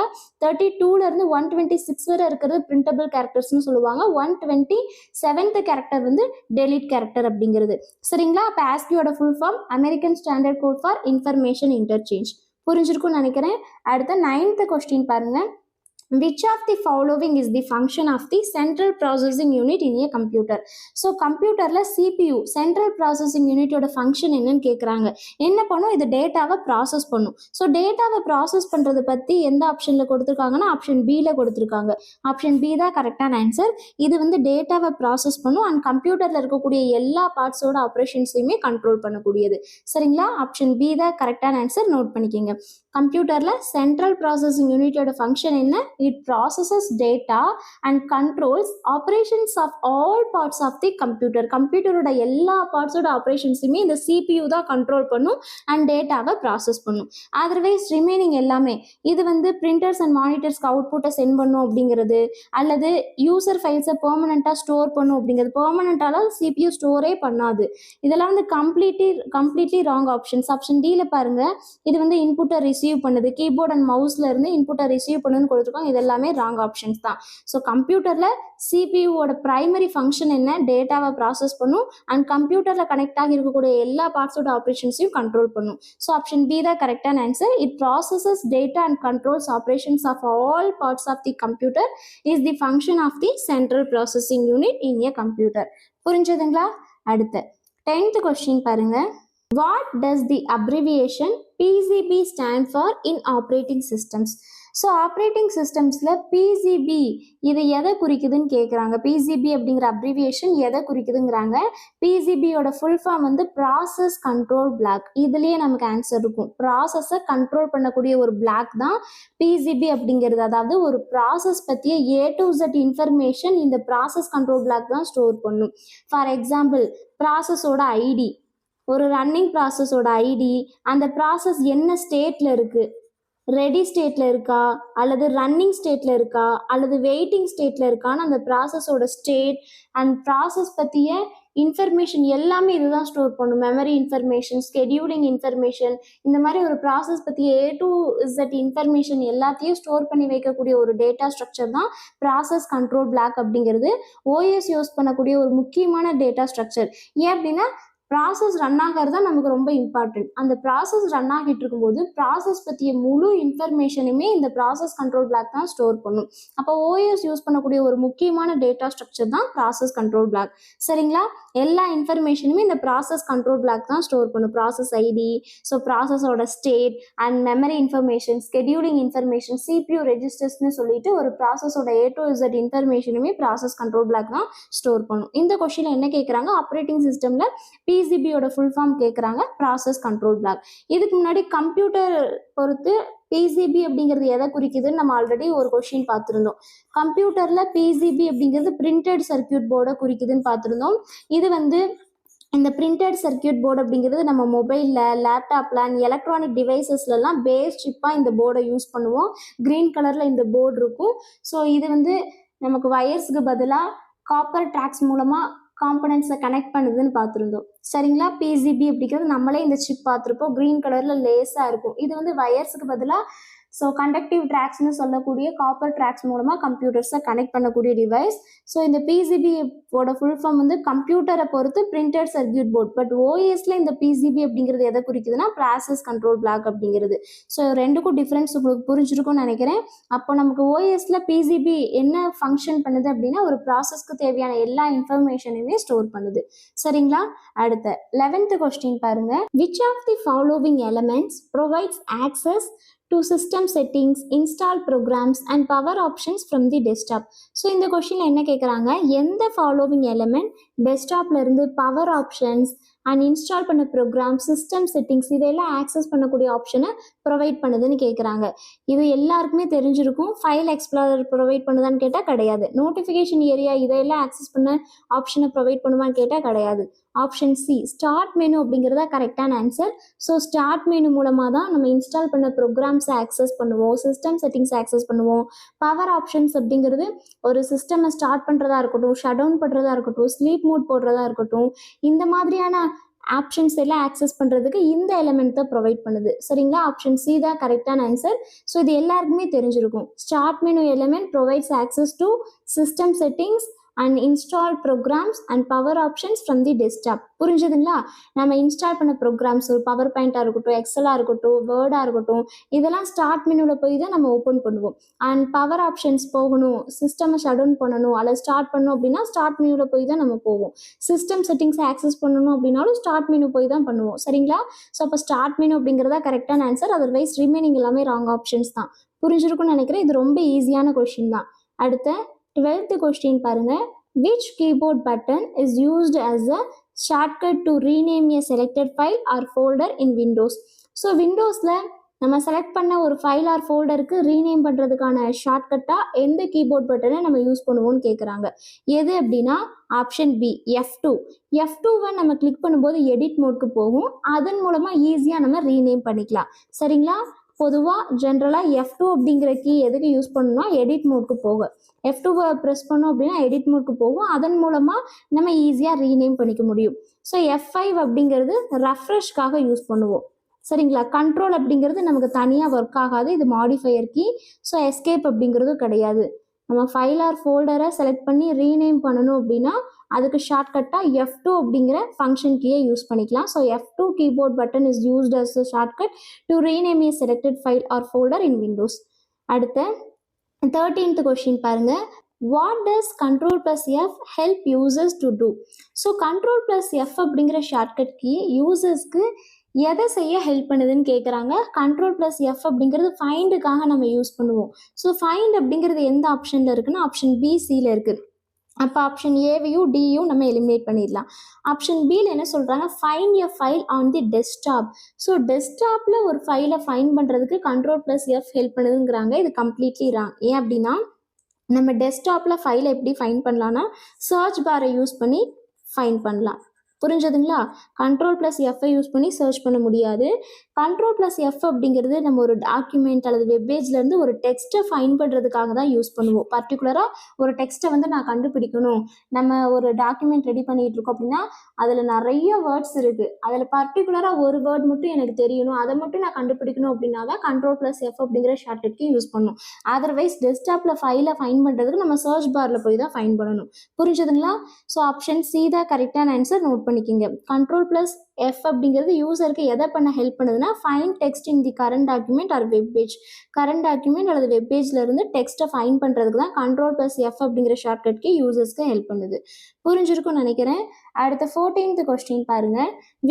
32லேருந்து 126 வரை இருக்கிறது பிரிண்டபிள் கேரக்டர்ஸ்னு சொல்லுவாங்க. 127th கேரக்டர் வந்து டெலிட் கேரக்டர் அப்படிங்கிறது. சரிங்களா? அப்போ ASCIIயோட ஃபுல் ஃபார்ம் American standard code for information interchange. புரிஞ்சிருக்கும்னு நினைக்கிறேன். அடுத்த 9th கொஸ்டின் பாருங்க. Which of the following is the function of the central processing unit in a computer? So கம்ப்யூட்டரில் CPU சென்ட்ரல் ப்ராசஸிங் யூனிட்டோட ஃபங்க்ஷன் என்னன்னு கேட்குறாங்க. என்ன பண்ணும்? இது டேட்டாவை ப்ராசஸ் பண்ணும். ஸோ டேட்டாவை ப்ராசஸ் பண்ணுறது பற்றி எந்த ஆப்ஷனில் கொடுத்துருக்காங்கன்னா ஆப்ஷன் பியில் கொடுத்துருக்காங்க. ஆப்ஷன் பி தான் கரெக்டான ஆன்சர். இது வந்து டேட்டாவை ப்ராசஸ் பண்ணும் அண்ட் கம்ப்யூட்டரில் இருக்கக்கூடிய எல்லா பார்ட்ஸோட ஆப்ரேஷன்ஸையுமே கண்ட்ரோல் பண்ணக்கூடியது. சரிங்களா? ஆப்ஷன் பி தான் கரெக்டான ஆன்சர். நோட் பண்ணிக்கோங்க. கம்ப்யூட்டரில் சென்ட்ரல் ப்ராசஸிங் யூனிட்டோட ஃபங்க்ஷன் என்ன? It processes data and controls operations of all parts of the computer. கம்ப்யூட்டரோட எல்லா பார்ட்ஸோட ஆப்ரேஷன்ஸுமே இந்த CPU தான் கண்ட்ரோல் பண்ணும் அண்ட் டேட்டாவை ப்ராசஸ் பண்ணும். அதர்வைஸ் ரிமைனிங் எல்லாமே இது வந்து பிரிண்டர்ஸ் அண்ட் மானிட்டர்ஸ்க்கு அவுட்புட்டை சென்ட் பண்ணும் அப்படிங்கிறது அல்லது யூசர் ஃபைல்ஸை பெர்மனெண்ட்டாக ஸ்டோர் பண்ணும் அப்படிங்கிறது. பெர்மனெண்ட்டாலாம் CPU ஸ்டோரே பண்ணாது. இதெல்லாம் வந்து கம்ப்ளீட்லி ராங் ஆப்ஷன்ஸ். ஆப்ஷன் டியில் பாருங்கள். இது வந்து இன்புட்டை ரிசீவ் பண்ணுது. கீபோர்ட் அண்ட் மவுஸ்ல இருந்து இன்புட்டை ரிசீவ் பண்ணுன்னு கொடுத்துருக்கோம். இது எல்லாமே ராங் ஆப்ஷன்ஸ் தான். ஸோ கம்ப்யூட்டரில் சிபியூவோட பிரைமரி ஃபங்க்ஷன் என்ன? டேட்டாவை ப்ராசஸ் பண்ணும் அண்ட் கம்ப்யூட்டரில் கனெக்ட் ஆகி இருக்கக்கூடிய எல்லா பார்ட்ஸோட ஆப்ரேஷன்ஸையும் கண்ட்ரோல் பண்ணும். ஸோ ஆப்ஷன் பி தான் கரெக்டான answer. It processes data and controls operations of all parts of the computer is the function of the central processing unit in a computer. புரிஞ்சதுங்களா? அடுத்து 10th கொஸ்டின் பாருங்க. What does the abbreviation PCB stand for in operating systems? So operating சிஸ்டம்ஸில் PCB இது எதை குறிக்குதுன்னு கேட்குறாங்க. PCB அப்படிங்கிற abbreviation எதை குறிக்குதுங்கிறாங்க. PCBயோட ஃபுல் ஃபார்ம் வந்து ப்ராசஸ் கண்ட்ரோல் பிளாக். இதுலேயே நமக்கு ஆன்சர் இருக்கும். ப்ராசஸை கண்ட்ரோல் பண்ணக்கூடிய ஒரு பிளாக் தான் PCB அப்படிங்கிறது. அதாவது ஒரு ப்ராசஸ் பற்றிய A to Z இன்ஃபர்மேஷன் இந்த ப்ராசஸ் கண்ட்ரோல் பிளாக் தான் ஸ்டோர் பண்ணும். ஃபார் எக்ஸாம்பிள், ப்ராசஸோட ஐடி, ஒரு ரன்னிங் ப்ராசஸோட ஐடி, அந்த ப்ராசஸ் என்ன ஸ்டேட்டில் இருக்குது, ரெடி ஸ்டேட்டில் இருக்கா அல்லது ரன்னிங் ஸ்டேட்டில் இருக்கா அல்லது வெயிட்டிங் ஸ்டேட்டில் இருக்கான்னு அந்த ப்ராசஸோட ஸ்டேட் அண்ட் ப்ராசஸ் பற்றிய இன்ஃபர்மேஷன் எல்லாமே இதுதான் ஸ்டோர் பண்ணும். மெமரி இன்ஃபர்மேஷன், ஸ்கெடியூலிங் இன்ஃபர்மேஷன், இந்த மாதிரி ஒரு ப்ராசஸ் பற்றி A to Z இன்ஃபர்மேஷன் எல்லாத்தையும் ஸ்டோர் பண்ணி வைக்கக்கூடிய ஒரு டேட்டா ஸ்ட்ரக்சர் தான் ப்ராசஸ் கண்ட்ரோல் பிளாக் அப்படிங்கிறது. OS யூஸ் பண்ணக்கூடிய ஒரு முக்கியமான டேட்டா ஸ்ட்ரக்சர். ஏன் அப்படின்னா ப்ராசஸ் ரன் ஆகிறது தான் நமக்கு ரொம்ப இம்பார்ட்டன்ட். அந்த ப்ராசஸ் ரன் ஆகிட்டு இருக்கும்போது ப்ராசஸ் பற்றிய முழு இன்ஃபர்மேஷனுமே இந்த ப்ராசஸ் கண்ட்ரோல் பிளாக் தான் ஸ்டோர் பண்ணும். அப்போ OS யூஸ் பண்ணக்கூடிய ஒரு முக்கியமான டேட்டா ஸ்ட்ரக்சர் தான் ப்ராசஸ் கண்ட்ரோல் பிளாக். சரிங்களா? எல்லா இன்ஃபர்மேஷனுமே இந்த ப்ராசஸ் கண்ட்ரோல் பிளாக் தான் ஸ்டோர் பண்ணும். ப்ராசஸ் ஐடி, ஸோ ப்ராசஸோட state and memory information, scheduling information, CPU ரெஜிஸ்டர்ஸ்னு சொல்லிட்டு ஒரு ப்ராசஸோட A to Z இன்ஃபர்மேஷனுமே ப்ராசஸ் கண்ட்ரோல் பிளாக் தான் ஸ்டோர் பண்ணும். இந்த கொஸ்டின் என்ன கேட்குறாங்க? ஆப்ரேட்டிங் சிஸ்டமில் PCBயோட ஃபுல் ஃபார்ம் கேட்குறாங்க. Process control black. இதுக்கு முன்னாடி கம்ப்யூட்டர் பொறுத்து PCB அப்படிங்கிறது எதை குறிக்குதுன்னு நம்ம ஆல்ரெடி ஒரு கொஸ்டின் பார்த்துருந்தோம். கம்ப்யூட்டரில் PCB அப்படிங்கிறது பிரிண்டட் சர்க்கியூட் போர்டை குறிக்குதுன்னு பார்த்துருந்தோம். இது வந்து இந்த பிரிண்டட் சர்க்கியூட் போர்டு அப்படிங்கிறது நம்ம மொபைலில், லேப்டாப்பில் அண்ட் எலக்ட்ரானிக் டிவைசஸ்லாம் பேஸ் சிப்பாக இந்த போர்டை யூஸ் பண்ணுவோம். க்ரீன் கலரில் இந்த போர்டு இருக்கும். ஸோ இது வந்து நமக்கு வயர்ஸுக்கு பதிலாக காப்பர் ட்ராக்ஸ் மூலமாக காம்பனன்ட்ஸை கனெக்ட் பண்ணுதுன்னு பார்த்துருந்தோம். சரிங்களா? PCB அப்படிங்கிறது நம்மளே இந்த சிப் பார்த்துருப்போம். க்ரீன் கலரில் லேஸாக இருக்கும். இது வந்து வயர்ஸுக்கு பதிலாக ஸோ கண்டக்டிவ் ட்ராக்ஸ்னு சொல்லக்கூடிய காப்பர் ட்ராக்ஸ் மூலமாக கம்ப்யூட்டர்ஸை கனெக்ட் பண்ணக்கூடிய டிவைஸ். ஸோ இந்த பிசிபியோட ஃபுல் ஃபார்ம் வந்து கம்ப்யூட்டரை பொறுத்து பிரிண்டட் சர்க்யூட் போர்ட். பட் ஓஎஸ்ல இந்த பிசிபி அப்படிங்கிறது எதை குறிக்குதுன்னா ப்ராசஸ் கண்ட்ரோல் பிளாக் அப்படிங்கிறது. ஸோ ரெண்டுக்கும் டிஃப்ரென்ஸ் உங்களுக்கு புரிஞ்சிருக்கும்னு நினைக்கிறேன். அப்போ நமக்கு ஓஎஸ்ல பிசிபி என்ன ஃபங்க்ஷன் பண்ணுது அப்படின்னா ஒரு ப்ராசஸ்க்கு தேவையான எல்லா இன்ஃபர்மேஷனையுமே ஸ்டோர் பண்ணுது. சரிங்களா? அடுத்த 11th கொஸ்டின் பாருங்க. Which of the following elements provides access to system settings, install programs and power options from the desktop. So இந்த கொஸ்டினில் என்ன கேட்குறாங்க, எந்த ஃபாலோவிங் எலமெண்ட் டெஸ்க்டாப்ல இருந்து பவர் ஆப்ஷன்ஸ் அண்ட் இன்ஸ்டால் பண்ண ப்ரோக்ராம், சிஸ்டம் செட்டிங்ஸ் இதெல்லாம் ஆக்சஸ் பண்ணக்கூடிய ஆப்ஷனை ப்ரொவைட் பண்ணுதுன்னு கேட்குறாங்க. இது எல்லாருக்குமே தெரிஞ்சிருக்கும். ஃபைல் எக்ஸ்ப்ளோரர் ப்ரொவைட் பண்ணுதான்னு கேட்டால் கிடையாது. நோட்டிஃபிகேஷன் ஏரியா இதையெல்லாம் ஆக்சஸ் பண்ண ஆப்ஷனை ப்ரொவைட் பண்ணுவான்னு கேட்டால் கிடையாது. ஆப்ஷன் சி ஸ்டார்ட் மெனு அப்படிங்கிறதா கரெக்டான ஆன்சர். ஸோ ஸ்டார்ட் மெனு மூலமாக தான் நம்ம இன்ஸ்டால் பண்ண ப்ரோக்ராம்ஸை ஆக்சஸ் பண்ணுவோம், சிஸ்டம் செட்டிங்ஸ் ஆக்சஸ் பண்ணுவோம். பவர் ஆப்ஷன்ஸ் அப்படிங்கிறது ஒரு சிஸ்டமை ஸ்டார்ட் பண்ணுறதா இருக்கட்டும், ஷட் டவுன் பண்ணுறதா இருக்கட்டும், ஸ்லீப் மோட் போடுறதா இருக்கட்டும், இந்த மாதிரியான ஆப்ஷன்ஸ் எல்லாம் ஆக்சஸ் பண்ணுறதுக்கு இந்த எலிமெண்ட் தான் ப்ரொவைட் பண்ணுது. சரிங்களா? ஆப்ஷன் சி தான் கரெக்டான ஆன்சர். ஸோ இது எல்லாருக்குமே தெரிஞ்சிருக்கும். Start menu element provides access to system settings and install programs and power options from the desktop. புரிஞ்சுதுங்களா? நம்ம இன்ஸ்டால் பண்ண ப்ரோக்ராம்ஸ் ஒரு பவர் பாயிண்டாக இருக்கட்டும், எக்ஸலாக இருக்கட்டும், வேர்டாக இருக்கட்டும், இதெல்லாம் ஸ்டார்ட் மெனுவில் போய் தான் நம்ம ஓப்பன் பண்ணுவோம். அண்ட் பவர் ஆப்ஷன்ஸ் போகணும், சிஸ்டமை ஷட் டவுன் பண்ணணும், அதில் ஸ்டார்ட் பண்ணணும் அப்படின்னா ஸ்டார்ட் மெனுவில் போய் தான் நம்ம போவோம். சிஸ்டம் செட்டிங்ஸ் ஆக்சஸ் பண்ணணும் அப்படின்னாலும் ஸ்டார்ட் மெனு போய் தான் பண்ணுவோம். சரிங்களா? ஸோ அப்போ ஸ்டார்ட் மெனு அப்படிங்கிறதா கரெக்டான ஆன்சர். அதர்வைஸ் ரிமைனிங் எல்லாமே ராங் ஆப்ஷன்ஸ் தான். புரிஞ்சிருக்கும்னு நினைக்கிறேன். இது ரொம்ப ஈஸியான கொஸ்டின் தான். அடுத்த 12th கொஸ்டின் பாருங்க. Which keyboard button is used as a shortcut to rename a selected file or folder in Windows? So விண்டோஸில் நம்ம செலக்ட் பண்ண ஒரு ஃபைல் ஆர் ஃபோல்டருக்கு ரீநேம் பண்ணுறதுக்கான ஷார்ட்கட்டாக எந்த கீபோர்ட் பட்டனை நம்ம யூஸ் பண்ணுவோம்னு கேட்குறாங்க. எது அப்படின்னா ஆப்ஷன் பி F2. F2வை நம்ம கிளிக் பண்ணும்போது எடிட் மோட்க்கு போகும். அதன் மூலமாக ஈஸியாக நம்ம ரீநேம் பண்ணிக்கலாம். சரிங்களா? பொதுவாக ஜென்ரலாக F2 அப்படிங்கிற கீ எதுக்கு யூஸ் பண்ணணும்னா எடிட் மோட்க்கு போகும். F2வை ப்ரெஸ் பண்ணோம் அப்படின்னா எடிட் மோட்க்கு போகும். அதன் மூலமாக நம்ம ஈஸியாக ரீநேம் பண்ணிக்க முடியும். ஸோ F5 அப்படிங்கிறது ரெஃப்ரெஷ்காக யூஸ் பண்ணுவோம். சரிங்களா? கண்ட்ரோல் அப்படிங்கிறது நமக்கு தனியாக ஒர்க் ஆகாது, இது மாடிஃபையர் கீ. ஸோ எஸ்கேப் அப்படிங்கிறதும் கிடையாது. நம்ம ஃபைல் ஆர் ஃபோல்டரை செலக்ட் பண்ணி ரீநேம் பண்ணணும் அப்படின்னா அதுக்கு ஷார்ட்கட்டாக F2 அப்படிங்கிற ஃபங்க்ஷன் கீயை யூஸ் பண்ணிக்கலாம். So F2 keyboard button is used as a shortcut to rename a selected file or folder in Windows. அடுத்த 13th கொஸ்டின் பாருங்க. What does Ctrl+F help users to do? So Ctrl+F அப்படிங்கிற shortcut key யூசர்ஸ்க்கு எதை செய்ய help பண்ணுதுன்னு கேட்குறாங்க. Ctrl+F அப்படிங்கிறது ஃபைண்டுக்காக நம்ம use பண்ணுவோம். ஸோ ஃபைண்ட் அப்படிங்கிறது எந்த ஆப்ஷனில் இருக்குன்னா ஆப்ஷன் பி சியில் இருக்குது. அப்போ ஆப்ஷன் ஏவையும் டியும் நம்ம எலிமினேட் பண்ணிடலாம். ஆப்ஷன் பியில் என்ன சொல்கிறாங்க, find a file on the desktop. So டெஸ்க்டாப்பில் ஒரு ஃபைலை ஃபைண்ட் பண்ணுறதுக்கு Ctrl+F ஹெல்ப் பண்ணுதுங்கிறாங்க. இது கம்ப்ளீட்லி ராங். ஏன் அப்படின்னா நம்ம டெஸ்க்டாப்பில் ஃபைலை எப்படி ஃபைண்ட் பண்ணலான்னா சர்ச் பாரை யூஸ் பண்ணி ஃபைண்ட் பண்ணலாம். புரிஞ்சதுங்களா? Ctrl+F யூஸ் பண்ணி சர்ச் பண்ண முடியாது. Ctrl+F அப்படிங்கிறது நம்ம ஒரு டாக்குமெண்ட் அல்லது வெப்பேஜ்லேருந்து ஒரு டெக்ஸ்ட்டை ஃபைண்ட் பண்ணுறதுக்காக தான் யூஸ் பண்ணுவோம். பர்டிகுலராக ஒரு டெக்ஸ்ட்டை வந்து நான் கண்டுபிடிக்கணும், நம்ம ஒரு டாக்குமெண்ட் ரெடி பண்ணிகிட்டு இருக்கோம் அப்படின்னா அதில் நிறைய வேர்ட்ஸ் இருக்குது, அதில் பர்டிகுலராக ஒரு வேர்ட் மட்டும் எனக்கு தெரியணும், அதை மட்டும் நான் கண்டுபிடிக்கணும் அப்படின்னா தான் Ctrl+F அப்படிங்கிற ஷார்ட்கட்க்கு யூஸ் பண்ணணும். அதர்வைஸ் டெஸ்க்டாப்பில் ஃபைலை ஃபைண்ட் பண்ணுறதுக்கு நம்ம சர்ச் பாரில் போய் தான் ஃபைண்ட் பண்ணணும். புரிஞ்சதுங்களா? ஸோ ஆப்ஷன் சி தான் கரெக்டான ஆன்சர். நோட் பண்ணிக்கிங்க. Ctrl+F அப்படிங்கிறது யூசருக்கு எதை பண்ண ஹெல்ப் பண்ணுதுன்னா ஃபைண்ட் டெக்ஸ்ட் இன் தி current document R web page. Current document அல்லது வெப் பேஜ்ல இருந்து டெக்ஸ்ட்டை ஃபைண்ட் பண்ணுறதுக்கு தான் Ctrl+F அப்படிங்கிற ஷார்ட்கட்க்கு யூசர்ஸ்க்கு ஹெல்ப் பண்ணுது. புரிஞ்சிருக்கும்னு நினைக்கிறேன். அடுத்த 14th கொஸ்டின் பாருங்க.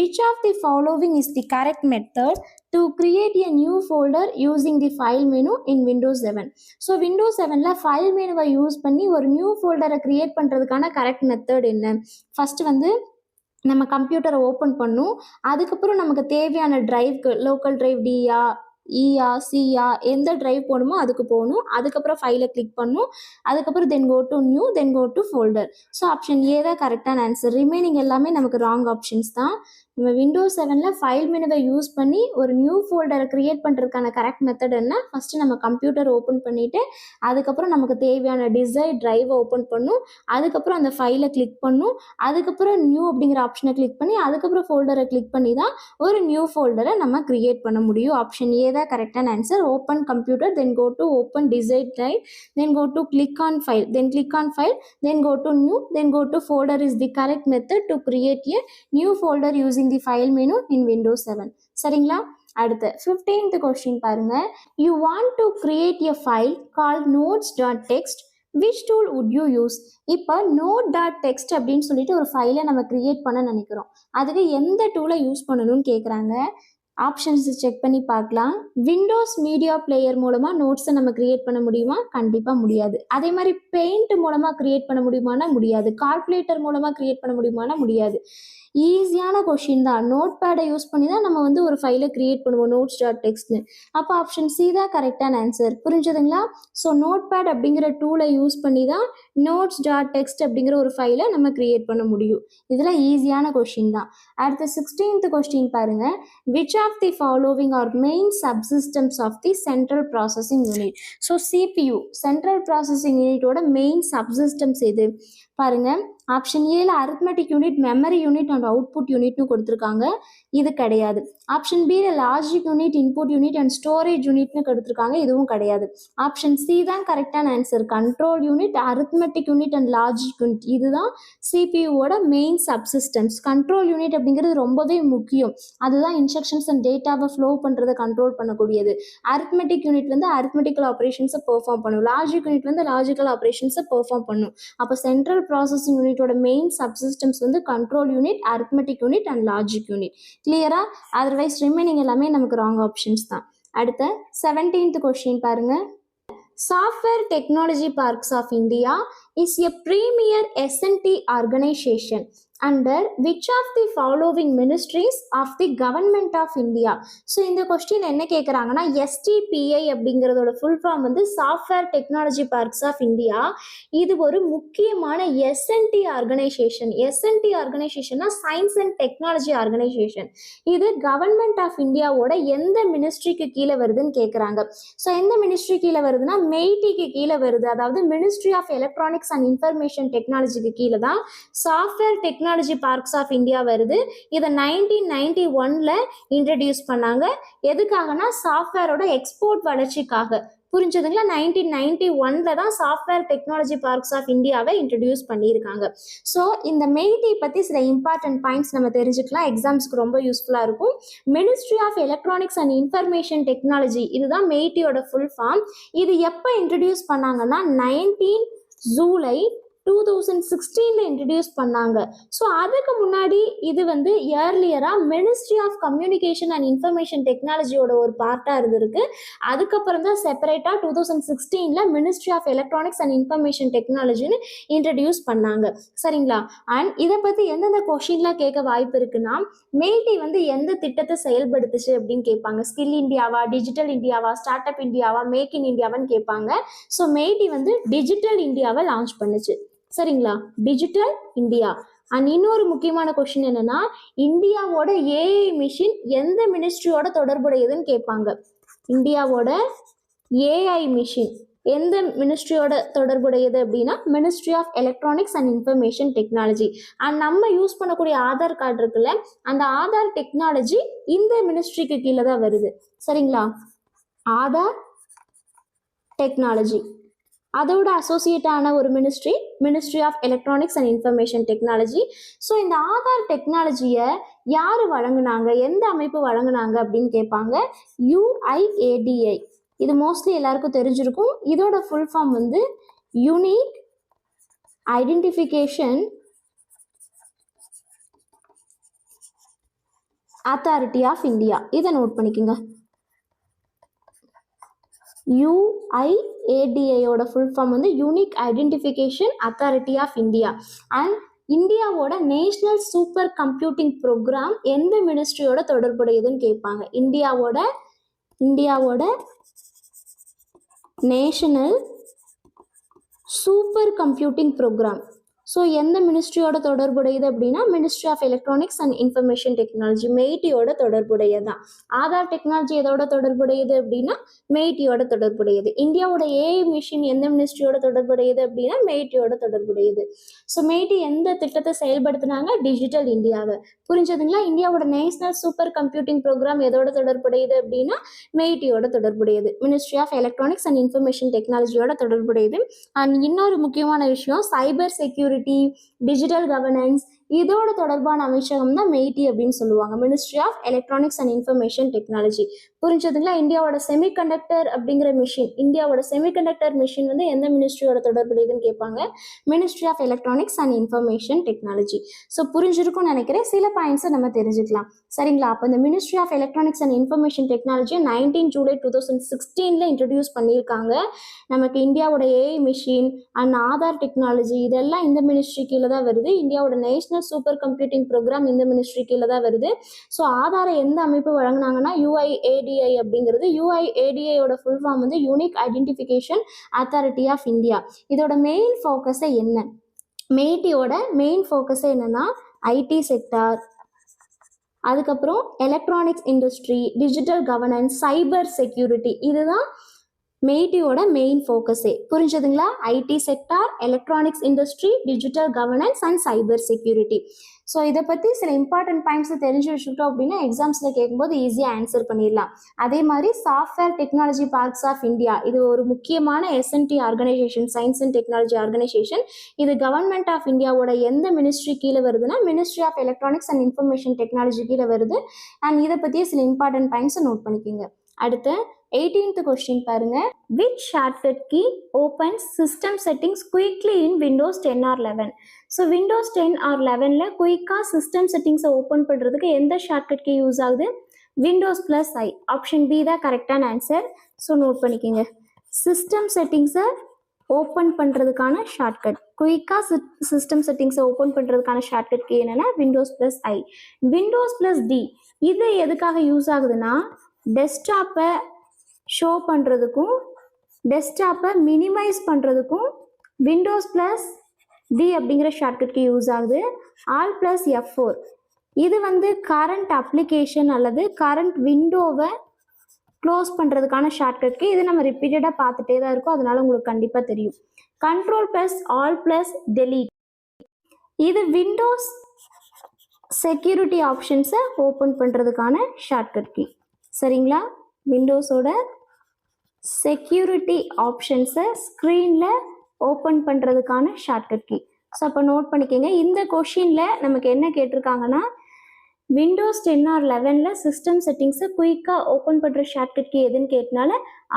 Which of the following is the correct method to create a new folder using the file menu in Windows 7? So Windows 7ல ஃபைல் மெனுவை யூஸ் பண்ணி ஒரு நியூ ஃபோல்டரை கிரியேட் பண்ணுறதுக்கான கரெக்ட் மெத்தட் என்ன? ஃபஸ்ட்டு வந்து நம்ம கம்ப்யூட்டரை ஓப்பன் பண்ணும். அதுக்கப்புறம் நமக்கு தேவையான டிரைவ்க்கு லோக்கல் டிரைவ் டியா இயா சியா எந்த டிரைவ் போகணுமோ அதுக்கு போகணும். அதுக்கப்புறம் ஃபைலை கிளிக் பண்ணும். அதுக்கப்புறம் then go to new, then go to folder. So option A தான் கரெக்டான ஆன்சர். ரிமைனிங் எல்லாமே நமக்கு ராங் ஆப்ஷன்ஸ் தான். நம்ம Windows 7ல ஃபைல் மெனுவை யூஸ் பண்ணி ஒரு நியூ ஃபோல்டரை க்ரியேட் பண்ணுறதுக்கான கரெக்ட் மெத்தட் என்ன? ஃபஸ்ட்டு நம்ம கம்ப்யூட்டர் ஓப்பன் பண்ணிவிட்டு அதுக்கப்புறம் நமக்கு தேவையான டிசைர் டிரைவை ஓப்பன் பண்ணும். அதுக்கப்புறம் அந்த ஃபைலை கிளிக் பண்ணும். அதுக்கப்புறம் நியூ அப்படிங்கிற ஆப்ஷனை கிளிக் பண்ணி அதுக்கப்புறம் ஃபோல்டரை கிளிக் பண்ணி தான் ஒரு நியூ ஃபோல்டரை நம்ம க்ரியேட் பண்ண முடியும். ஆப்ஷன் ஏ தான் கரெக்டான answer. Open computer, then go to open design type, then go to click on file, then click on file, then go to new, then go to folder is the correct method to create a new folder using the file menu in Windows 7. சரிங்களா? அடுத்து 15th question பாருங்க. You want to create a file called notes.txt. which tool would you use? இப்போ note.txt அப்படின்னு சொல்லிட்டு ஒரு ஃபைலை நம்ம create பண்ண நினைக்கிறோம். அதுக்கு எந்த டூலை யூஸ் பண்ணணும்னு கேட்குறாங்க. ஆப்ஷன்ஸ் செக் பண்ணி பார்க்கலாம். விண்டோஸ் மீடியா பிளேயர் மூலமாக நோட்ஸை நம்ம கிரியேட் பண்ண முடியுமா? கண்டிப்பாக முடியாது. அதே மாதிரி பெயிண்ட் மூலமாக கிரியேட் பண்ண முடியுமானா முடியாது. கால்குலேட்டர் மூலமாக கிரியேட் பண்ண முடியுமானா முடியாது. ஈஸியான கொஷின் தான். நோட் பேடை யூஸ் பண்ணி தான் நம்ம வந்து ஒரு ஃபைலை கிரியேட் பண்ணுவோம், notes.txtனு. அப்போ ஆப்ஷன் சி தான் கரெக்டான ஆன்சர். புரிஞ்சதுங்களா? ஸோ நோட் பேட் அப்படிங்கிற டூலை யூஸ் பண்ணி தான் notes.txt அப்படிங்கிற ஒரு ஃபைலை நம்ம கிரியேட் பண்ண முடியும். இதில் ஈஸியான கொஷின் தான். அடுத்து 16th கொஸ்டின் பாருங்க. which of the following are main subsystems of the central processing unit? So CPU central processing யூனிட்டோட மெயின் சப்சிஸ்டம்ஸ் எது பாருங்க. ஆப்ஷன் ஏல arithmetic unit, memory unit and output யூனிட்னு கொடுத்துருக்காங்க. இது கிடையாது. ஆப்ஷன் பியில் logic unit, input unit and storage யூனிட்னு கொடுத்துருக்காங்க. இதுவும் கிடையாது. ஆப்ஷன் சி தான் கரெக்டான answer. Control unit, arithmetic unit and logic unit இதுதான் சிபியூவோட மெயின் சப்சிஸ்டம்ஸ். கண்ட்ரோல் யூனிட் அப்படிங்கிறது ரொம்பவே முக்கியம். அதுதான் இன்ஸ்ட்ரக்ஷன்ஸ் அண்ட் டேட்டாவை ஃப்ளோ பண்ணுறதை கண்ட்ரோல் பண்ணக்கூடியது. அரித்மெட்டிக் யூனிட் வந்து அரித்மெட்டிக்கல் ஆப்ரேஷன்ஸை பெர்ஃபார்ம் பண்ணும். லாஜிக் யூனிட் வந்து லாஜிக்கல் ஆப்ரேஷன்ஸை பெர்ஃபார்ம் பண்ணும். அப்போ சென்ட்ரல் ப்ராசஸிங் யூனிட்டோட மெயின் சப்சிஸ்டம்ஸ் வந்து control unit, arithmetic unit and logic unit. கிளியரா? அதர்வைஸ் ரிமைனிங் எல்லாமே நமக்கு ராங் ஆப்ஷன்ஸ் தான். அடுத்த 17th கொஸ்டின் பாருங்க. Software Technology Parks of India is a premier S&T organization under which of the following ministries of the government of India? So இந்த question என்ன கேட்குறாங்கன்னா, STPI அப்படிங்கிறதோட ஃபுல் ஃபார்ம் வந்து software technology parks of India. இது ஒரு முக்கியமான S&T organisation. S&T ஆர்கனைசேஷன்னா science and technology organisation. இது கவர்மெண்ட் ஆஃப் இந்தியாவோட எந்த மினிஸ்ட்ரிக்கு கீழே வருதுன்னு கேட்குறாங்க. ஸோ எந்த மினிஸ்ட்ரி கீழே வருதுன்னா மெய்டிக்கு கீழே வருது. அதாவது ministry of electronics and information டெக்னாலஜிக்கு கீழே தான் software technology parks of India வருது. இதை 1991 இன்ட்ரடியூஸ் பண்ணாங்க. எதுக்காகனா சாஃப்ட்வேரோட எக்ஸ்போர்ட் வளர்ச்சிக்காக. புரிஞ்சதுங்களா? 1991 தான் சாஃப்ட்வேர் டெக்னாலஜி பார்க்ஸ் ஆஃப் இந்தியாவை இன்ட்ரடியூஸ் பண்ணியிருக்காங்க. ஸோ இந்த மெய்டி பற்றி சில இம்பார்ட்டன்ட் பாயிண்ட்ஸ் நம்ம தெரிஞ்சுக்கலாம். எக்ஸாம்ஸ்க்கு ரொம்ப யூஸ்ஃபுல்லாக இருக்கும். Ministry of electronics and information technology இதுதான் மெய்டியோட ஃபுல் ஃபார்ம். இது எப்போ இன்ட்ரடியூஸ் பண்ணாங்கன்னா 19 ஜூலை 2016 இன்ட்ரடியூஸ் பண்ணாங்க. ஸோ அதுக்கு முன்னாடி இது வந்து இயர்லியராக ministry of communication and information டெக்னாலஜியோட ஒரு பார்ட்டாக இருந்திருக்கு. அதுக்கப்புறம் தான் செப்பரேட்டாக 2016 ministry of electronics and information டெக்னாலஜின்னு இன்ட்ரடியூஸ் பண்ணாங்க. சரிங்களா? அண்ட் இதை பற்றி எந்தெந்த கொஷின்லாம் கேட்க வாய்ப்பு இருக்குன்னா, மெய்டி வந்து எந்த திட்டத்தை செயல்படுத்துச்சு அப்படின்னு கேட்பாங்க. ஸ்கில் இந்தியாவா, டிஜிட்டல் இந்தியாவா, ஸ்டார்ட் அப் இந்தியாவா, மேக் இன் இந்தியாவான்னு கேட்பாங்க. ஸோ மெய்டி வந்து டிஜிட்டல் இந்தியாவை லான்ச் பண்ணுச்சு. சரிங்களா? Digital India. அண்ட் இன்னொரு முக்கியமான கொஸ்டின் என்னன்னா, இந்தியாவோட ஏஐ மிஷின் எந்த மினிஸ்ட்ரியோட தொடர்புடையதுன்னு கேட்பாங்க. இந்தியாவோட ஏஐ மிஷின் எந்த மினிஸ்ட்ரியோட தொடர்புடையது அப்படின்னா ministry of electronics and information technology. And நம்ம யூஸ் பண்ணக்கூடிய ஆதார் கார்டு இருக்குல்ல, அந்த ஆதார் டெக்னாலஜி இந்த மினிஸ்ட்ரிக்கு கீழே தான் வருது. சரிங்களா? ஆதார் டெக்னாலஜி அதோட அசோசியேட்டான ஒரு ministry of electronics and information technology. So இந்த ஆதார் டெக்னாலஜியை யார் வழங்குனாங்க, எந்த அமைப்பு வழங்குனாங்க அப்படின்னு கேட்பாங்க. UIADI. இது மோஸ்ட்லி எல்லாருக்கும் தெரிஞ்சிருக்கும். இதோட ஃபுல் ஃபார்ம் வந்து unique identification authority of India. இதை நோட் பண்ணிக்கோங்க. UIADIயோட ஃபுல் ஃபார்ம் வந்து unique identification authority of India. And இந்தியாவோட நேஷ்னல் சூப்பர் கம்ப்யூட்டிங் ப்ரோக்ராம் எந்த மினிஸ்ட்ரியோட தொடர்புடையதுன்னு கேட்பாங்க. இந்தியாவோட national super computing program so எந்த மினிஸ்ட்ரியோட தொடர்புடையது அப்படின்னா ministry of electronics and information technology, மெய்டியோட தொடர்புடையது தான். ஆதார் டெக்னாலஜி எதோட தொடர்புடையது அப்படின்னா மெய்டியோட தொடர்புடையது. இந்தியாவோட ஏஐ மிஷின் எந்த மினிஸ்ட்ரியோட தொடர்புடையது அப்படின்னா மெய்டியோட தொடர்புடையது. ஸோ மெய்டி எந்த திட்டத்தை செயல்படுத்தினாங்க? டிஜிட்டல் இந்தியாவை. புரிஞ்சதுங்களா? இந்தியாவோட நேஷனல் சூப்பர் கம்ப்யூட்டிங் ப்ரோக்ராம் எதோட தொடர்புடையது அப்படின்னா மெய்டியோட தொடர்புடையது. Ministry of electronics and information டெக்னாலஜியோட தொடர்புடையது. அண்ட் இன்னொரு முக்கியமான விஷயம், சைபர் செக்யூரிட்டி, டிஜிட்டல் கவர்னன்ஸ், இதோட தொடர்பான அமைச்சகம் தான் மெய்டி அப்படின்னு சொல்லுவாங்க, ministry of electronics and information technology. புரிஞ்சதுங்களா? இந்தியாவோட செமிகண்டக்டர் அப்படிங்கிற மிஷின், இந்தியாவோட செமிகண்டக்டர் மிஷின் வந்து எந்த மினிஸ்ட்ரியோட தொடர்புடையதுன்னு கேட்பாங்க, ministry of electronics and information technology. So புரிஞ்சிருக்கும்னு நினைக்கிறேன். சில பாயிண்ட்ஸை நம்ம தெரிஞ்சுக்கலாம். சரிங்களா? அப்போ இந்த ministry of electronics and information technology 19 ஜூலை 2016 இன்ட்ரடியூஸ் பண்ணியிருக்காங்க. நமக்கு இந்தியாவோட AI mission and Aadhaar technology இதெல்லாம் இந்த மினிஸ்ட்ரி கீழே தான் வருது. இந்தியாவோட நேஷனல் சூப்பர் கம்ப்யூட்டிங் ப்ரோக்ராம் இந்த மினிஸ்ட்ரி கீழே தான் வருது. ஸோ ஆதாரை எந்த அமைப்பு வழங்கினாங்கன்னா UIADI அப்படிங்கிறது. UIADIயோட ஃபுல் ஃபார்ம் வந்து unique identification authority of India. இதோட மெயின் ஃபோக்கஸை என்ன? மெய்டியோட மெயின் ஃபோக்கஸே என்னன்னா ஐடி செக்டார், அதுக்கப்புறம் electronics industry, digital governance, cyber security, இதுதான் மெய்டியோட மெயின் ஃபோக்கஸே. புரிஞ்சதுங்களா? IT sector, electronics industry, digital governance and cyber security. So இதை பற்றி சில இம்பார்ட்டன்ட் பாயிண்ட்ஸை தெரிஞ்சு வச்சுக்கிட்டோம் அப்படின்னா எக்ஸாம்ஸில் கேட்கும்போது ஈஸியாக ஆன்சர் பண்ணிடலாம். அதே மாதிரி software technology parks of India, இது ஒரு முக்கியமான SNT organisation, science and technology organisation. இது கவர்மெண்ட் ஆஃப் இந்தியாவோட எந்த மினிஸ்ட்ரி கீழே வருதுன்னா ministry of electronics and information technology கீழே வருது. அண்ட் இதை பற்றிய சில இம்பார்ட்டன்ட் பாயிண்ட்ஸை நோட் பண்ணிக்கோங்க. அடுத்து 18th கொஸ்டின் பாருங்க. Which shortcut key opens system settings quickly in Windows 10 or 11? So Windows 10 or 11ல குயிக்காக சிஸ்டம் செட்டிங்ஸை ஓப்பன் பண்ணுறதுக்கு எந்த ஷார்ட்கட் கீ யூஸ் ஆகுது? Windows+I. ஆப்ஷன் பி தான் கரெக்டான ஆன்சர். ஸோ நோட் பண்ணிக்கோங்க. சிஸ்டம் செட்டிங்ஸை ஓப்பன் பண்ணுறதுக்கான ஷார்ட்கட், குயிக்காக சிஸ்டம் செட்டிங்ஸை ஓப்பன் பண்ணுறதுக்கான ஷார்ட்கட் கீ என்னென்னா Windows+I. Windows+D இது எதுக்காக யூஸ் ஆகுதுன்னா டெஸ்க்டாப்பை ஷோ பண்ணுறதுக்கும் டெஸ்க்டாப்பை மினிமைஸ் பண்ணுறதுக்கும் Windows+D அப்படிங்கிற ஷார்ட்கட் கீ யூஸ் ஆகுது. Alt+F4 இது வந்து கரண்ட் அப்ளிகேஷன் அல்லது கரண்ட் விண்டோவை க்ளோஸ் பண்ணுறதுக்கான ஷார்ட்கட் கீ. இது நம்ம ரிப்பீட்டடாக பார்த்துட்டே தான் இருக்கோம், அதனால உங்களுக்கு கண்டிப்பாக தெரியும். Ctrl+Alt+Delete இது விண்டோஸ் செக்யூரிட்டி ஆப்ஷன்ஸை ஓப்பன் பண்ணுறதுக்கான ஷார்ட்கட் கீ. சரிங்களா? விண்டோஸோட செக்யூரிட்டி ஆப்ஷன்ஸை ஸ்க்ரீனில் ஓப்பன் பண்ணுறதுக்கான ஷார்ட்கட் கீ. ஸோ அப்போ நோட் பண்ணிக்கோங்க. இந்த கொஷினில் நமக்கு என்ன கேட்டிருக்காங்கன்னா Windows 10 or 11ல சிஸ்டம் செட்டிங்ஸை குயிக்காக ஓப்பன் பண்ணுற ஷார்ட்கட் கீ எதுன்னு கேட்டனால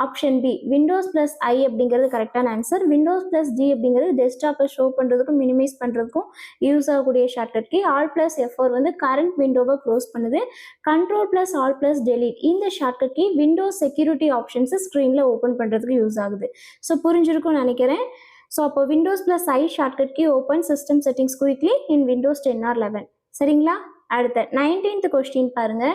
ஆப்ஷன் பி Windows+I அப்படிங்கிறது கரெக்டான ஆன்சர். Windows+D அப்படிங்கிறது டெஸ்க்டாப்பை ஷோ பண்ணுறதுக்கும் மினிமைஸ் பண்ணுறதுக்கும் யூஸ் ஆகக்கூடிய ஷார்ட்கட் கீ. Alt+F4 வந்து கரண்ட் விண்டோவை க்ளோஸ் பண்ணுது. Ctrl+Alt+Delete இந்த ஷார்ட்கட் கீ விண்டோஸ் செக்யூரிட்டி ஆப்ஷன்ஸை ஸ்க்ரீனில் ஓப்பன் பண்ணுறதுக்கு யூஸ் ஆகுது. ஸோ புரிஞ்சிருக்கும்னு நினைக்கிறேன். ஸோ அப்போ Windows+I shortcut key open system settings quickly in Windows 10 or 11. சரிங்களா? அடுத்த 19th கொஸ்டின் பாருங்க.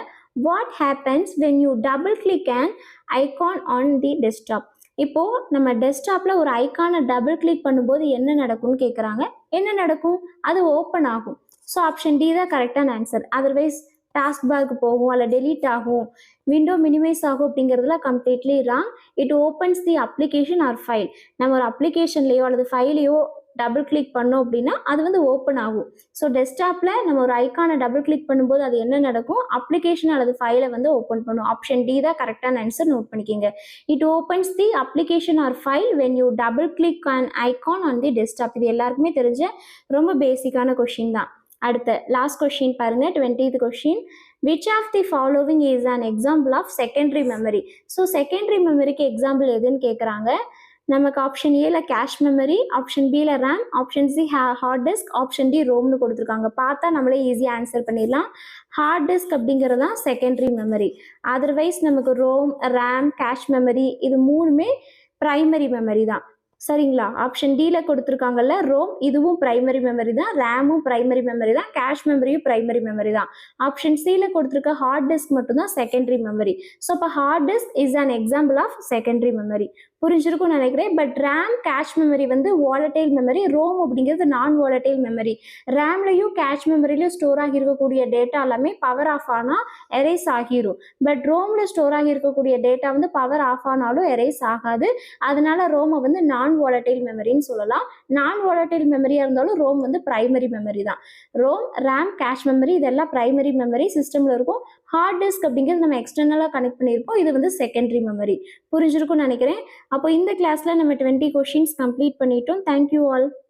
What happens when you double click and icon on the desktop? இப்போ நம்ம டெஸ்க்டாப்ல ஒரு ஐகானை டபுள் கிளிக் பண்ணும்போது என்ன நடக்கும்னு கேட்குறாங்க. என்ன நடக்கும்? அது ஓப்பன் ஆகும். ஸோ ஆப்ஷன் டி தான் கரெக்டான ஆன்சர். அதர்வைஸ் டாஸ்க் பார்க்கு போகும், அல்ல டெலீட் ஆகும், விண்டோ மினிமைஸ் ஆகும் அப்படிங்கிறதுலாம் completely wrong. It opens the application or file. நம்ம ஒரு அப்ளிகேஷன்லையோ அல்லது ஃபைலையோ டபுள் கிளிக் பண்ணோம் அப்படின்னா அது வந்து ஓப்பன் ஆகும். ஸோ டெஸ்க்டாப்பில் நம்ம ஒரு ஐக்கானை டபுள் கிளிக் பண்ணும்போது அது என்ன நடக்கும்? அப்ளிகேஷன் அல்லது ஃபைலை வந்து ஓப்பன் பண்ணும். ஆப்ஷன் டி தான் கரெக்டான ஆன்சர். நோட் பண்ணிக்கோங்க. It opens the application or file when you double click and icon on the desktop. இது எல்லாருக்குமே தெரிஞ்ச ரொம்ப பேசிக்கான கொஷின் தான். அடுத்த லாஸ்ட் கொஷின் பாருங்க. 20th question. Which of the following is an example of secondary memory? So secondary மெமரிக்கு example எதுன்னு கேட்குறாங்க. நமக்கு ஆப்ஷன் ஏல கேஷ் மெமரி, ஆப்ஷன் பியில் RAM, option C hard disk, option D ரோம்னு கொடுத்துருக்காங்க. பார்த்தா நம்மளே ஈஸியாக ஆன்சர் பண்ணிடலாம். ஹார்ட் டிஸ்க் அப்படிங்கிறது தான் செகண்டரி மெமரி. அதர்வைஸ் நமக்கு ரோம், ரேம், கேஷ் மெமரி இது மூணுமே ப்ரைமரி மெமரி தான். சரிங்களா? ஆப்ஷன் டியில் கொடுத்துருக்காங்கல்ல ரோம், இதுவும் ப்ரைமரி மெமரி தான். ரேமும் ப்ரைமரி மெமரி தான். கேஷ் மெமரியும் ப்ரைமரி மெமரி தான். ஆப்ஷன் சியில் கொடுத்துருக்க ஹார்ட் டிஸ்க் மட்டும் தான் செகண்டரி மெமரி. ஸோ அப்போ hard disk is an example of secondary memory. புரிஞ்சிருக்கும்னு நினைக்கிறேன். பட் ரேம் கேஷ் மெமரி வந்து வாலட்டைல் மெமரி, ரோம் அப்படிங்கிறது நான் வாலட்டைல் மெமரி. ரேம்லையும் கேஷ் மெமரிலையும் ஸ்டோர் ஆகி இருக்கக்கூடிய டேட்டா எல்லாமே பவர் ஆஃப் ஆனால் எரேஸ் ஆகிரும். பட் ரோமில் ஸ்டோர் ஆகி இருக்கக்கூடிய டேட்டா வந்து பவர் ஆஃப் ஆனாலும் எரேஸ் ஆகாது. அதனால ரோமை வந்து நான் வாலட்டைல் மெமரின்னு சொல்லலாம். நான் வாலட்டைல் மெமரியாக இருந்தாலும் ரோம் வந்து பிரைமரி மெமரி தான். ரோம், ரேம், கேஷ் மெமரி இதெல்லாம் பிரைமரி மெமரி சிஸ்டமில் இருக்கும். ஹார்ட் டிஸ்க் அப்படிங்கிறது நம்ம எக்ஸ்டர்னலாக கனெக்ட் பண்ணியிருப்போம். இது வந்து செகண்டரி மெமரி. புரிஞ்சிருக்கும்னு நினைக்கிறேன். அப்போ இந்த கிளாஸில் நம்ம 20 கொஷின்ஸ் கம்ப்ளீட் பண்ணிட்டோம். Thank you all.